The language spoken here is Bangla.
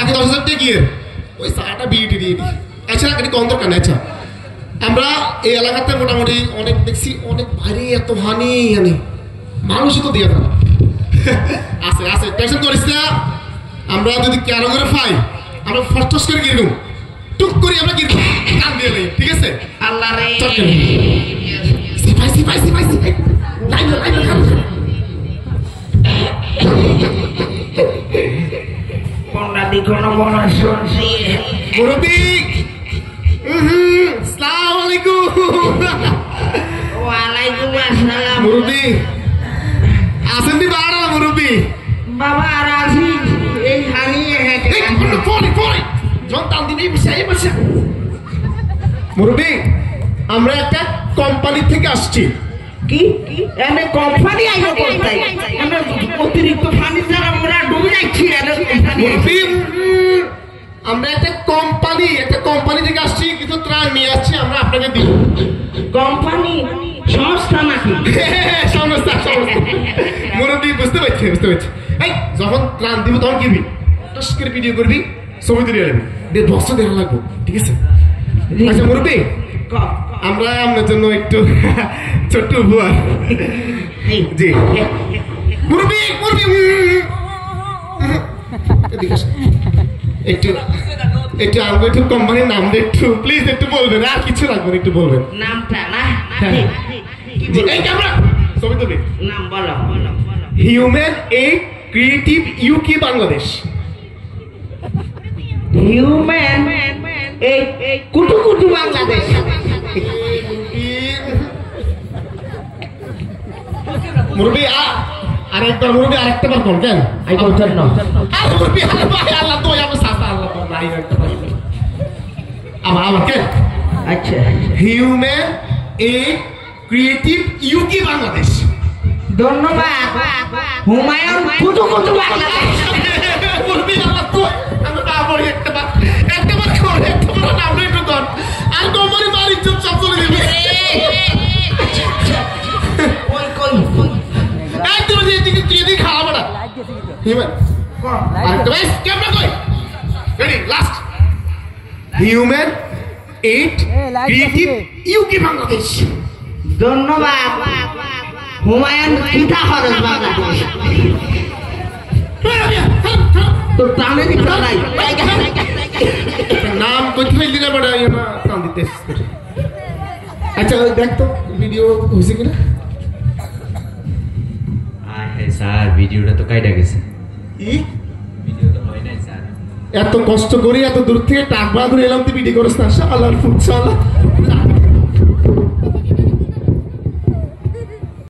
বাকি 10,000 টাকা গিয়ে ওই চাটা বিইটি দিয়ে দিই। আচ্ছা এটা কোন দরকার নেই। আচ্ছা আমরা এই এলাকাতে মোটামুটি অনেক দেখছি অনেক ভারী এত হানি হানি মানুষই তো দিয়ে দেয় আছে আছে টেনশন করিস না। আমরা যদি কেন করে পাই আমরা ফটস করে গিয়ে টুক করি আমরা গিয়ে কান দিয়ে নেই ঠিক আছে। আল্লাহ রে সিপাই সিপাই সিপাই সিপাই লাইন লাইন কোনটা দিকোনো বড় শুনছি মুরব্বি আসসালামু আলাইকুম। ওয়ালাইকুম আসসালাম মুরব্বি আসেন দি বাড়া মুরব্বি বাবা আর আসি এই হারিয়ে হেঁটে পরে পরে জন টান দিনেই বসে বসে। মুরব্বি আমরা একটা কোম্পানি থেকে আসছি। কি এনে কোম্পানি আইলো কোথায় আমরা অতিরিক্ত ফার্নিচার আমরা ডুবে যাচ্ছি মুরব্বি আমরা একটা কোম্পানি থেকে আসছি কিছু ত্রাণ নিয়ে আসছি আমরা আপনাকে দিব। কোম্পানি সংস্থা নাকি সংস্থা সংস্থা মুরব্বি বুঝতে পারছি বুঝতে পারছি। এই যখন ত্রাণ দিব তখন কিবি টস করে ভিডিও করবি ছবি তুলে আনবি 1.5 বছর দেখা লাগবো ঠিক আছে। আচ্ছা মুরব্বি আমরা আপনার জন্য একটু ছোট্ট উপহার জি মুরব্বি মুরব্বি একটু একটু আমাকে একটু কোম্পানির নাম একটু প্লিজ একটু বলবেন আর কিছু লাগবে একটু বলবেন নামটা না এই ক্যামেরা ছবি তুলি নাম বলো human aid creative UK Bangladesh. Human এই কুটু কুটু বাংলাদেশ মুরব্বি আরেকটা মুরব্বি আরেকটা বার কোন কেন আই বলছেন না আরে মুরব্বি আল্লাহ তো আমি সাসা আল্লাহ তো নাই একটা আমার কেন আচ্ছা human aid creative UK Bangladesh. ধন্যবাদ হুমায়ুন কুটু কুটু বাংলাদেশ মুরব্বি আল্লাহ তো আমি বাবা একটা বার করে একটা বার নাম একটু কর আর কোম্পানি মারি চুপ চাপ চলে দিবি। কই কই একদম এদিকে তুই খাওয়া বড়া হিউম্যান আরেকটা ভাই ক্যামেরা কই ready last human aid creative UK Bangladesh. ধন্যবাদ হুমায়ুন পিতা হরস বাংলাদেশ তোর প্রাণে দিতে নাই নাম কইতে ফেললি না বড় না টান দিতে। আচ্ছা দেখ তো ভিডিও হইছে কিনা। স্যার ভিডিওটা তো কাইটা গেছে ই ভিডিওটা হয় নাই স্যার এত কষ্ট করে এত দূর থেকে টাক বাদুর এলাম তুই ভিডিও করিস না শালার ফুট শালা